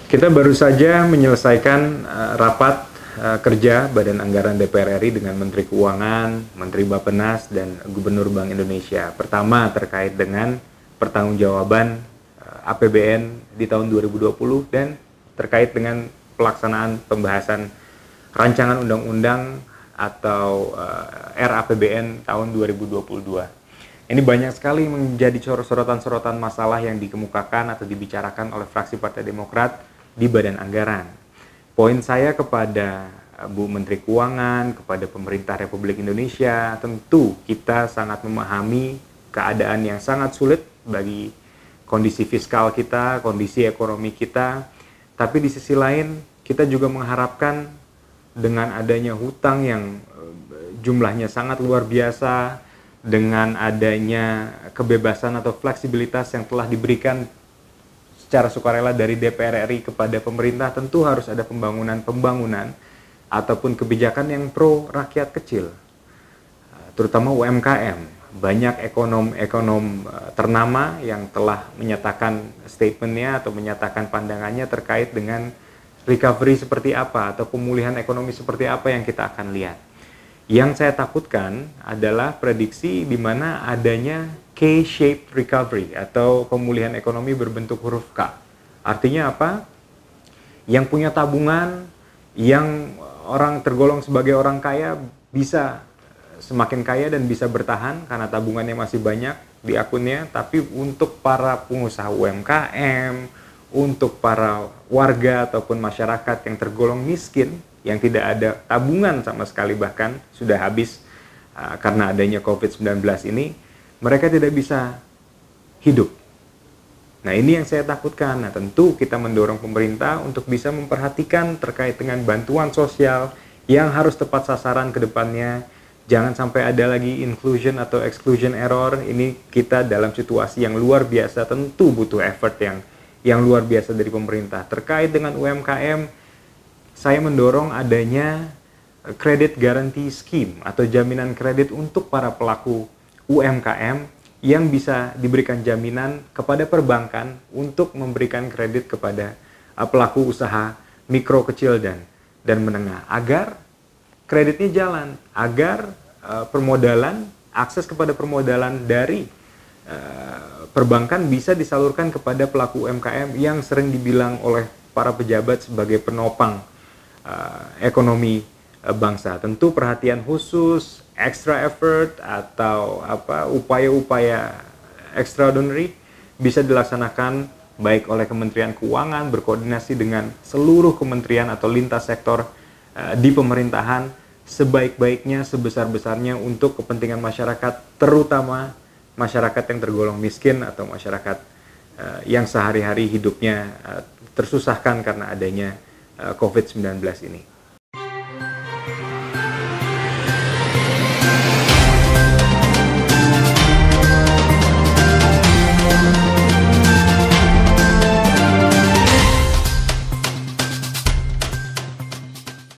Kita baru saja menyelesaikan rapat kerja Badan Anggaran DPR RI dengan Menteri Keuangan, Menteri Bappenas, dan Gubernur Bank Indonesia. Pertama terkait dengan pertanggungjawaban APBN di tahun 2020 dan terkait dengan pelaksanaan pembahasan rancangan undang-undang atau RAPBN tahun 2022. Ini banyak sekali menjadi sorotan-sorotan masalah yang dikemukakan atau dibicarakan oleh fraksi Partai Demokrat di Badan Anggaran. Poin saya kepada Bu Menteri Keuangan, kepada pemerintah Republik Indonesia, tentu kita sangat memahami keadaan yang sangat sulit bagi kondisi fiskal kita, kondisi ekonomi kita, tapi di sisi lain kita juga mengharapkan dengan adanya hutang yang jumlahnya sangat luar biasa, dengan adanya kebebasan atau fleksibilitas yang telah diberikan secara sukarela dari DPR RI kepada pemerintah, tentu harus ada pembangunan ataupun kebijakan yang pro rakyat kecil, terutama UMKM. Banyak ekonom ternama yang telah menyatakan statementnya atau menyatakan pandangannya terkait dengan recovery seperti apa atau pemulihan ekonomi seperti apa yang kita akan lihat. Yang saya takutkan adalah prediksi di mana adanya K-shaped recovery atau pemulihan ekonomi berbentuk huruf K. Artinya apa? Yang punya tabungan, yang orang tergolong sebagai orang kaya bisa semakin kaya dan bisa bertahan karena tabungannya masih banyak di akunnya, tapi untuk para pengusaha UMKM, untuk para warga ataupun masyarakat yang tergolong miskin, yang tidak ada tabungan sama sekali bahkan sudah habis karena adanya COVID-19 ini, mereka tidak bisa hidup. Nah, ini yang saya takutkan. Nah, tentu kita mendorong pemerintah untuk bisa memperhatikan terkait dengan bantuan sosial yang harus tepat sasaran ke depannya. Jangan sampai ada lagi inclusion atau exclusion error. Ini kita dalam situasi yang luar biasa, tentu butuh effort yang luar biasa dari pemerintah. Terkait dengan UMKM, saya mendorong adanya credit guarantee scheme atau jaminan kredit untuk para pelaku UMKM yang bisa diberikan jaminan kepada perbankan untuk memberikan kredit kepada pelaku usaha mikro, kecil, dan menengah agar kreditnya jalan, agar akses kepada permodalan dari perbankan bisa disalurkan kepada pelaku UMKM yang sering dibilang oleh para pejabat sebagai penopang ekonomi bangsa. Tentu perhatian khusus, extra effort atau upaya-upaya extraordinary bisa dilaksanakan baik oleh Kementerian Keuangan berkoordinasi dengan seluruh kementerian atau lintas sektor di pemerintahan sebaik-baiknya, sebesar-besarnya untuk kepentingan masyarakat, terutama masyarakat yang tergolong miskin atau masyarakat yang sehari-hari hidupnya tersusahkan karena adanya COVID-19 ini.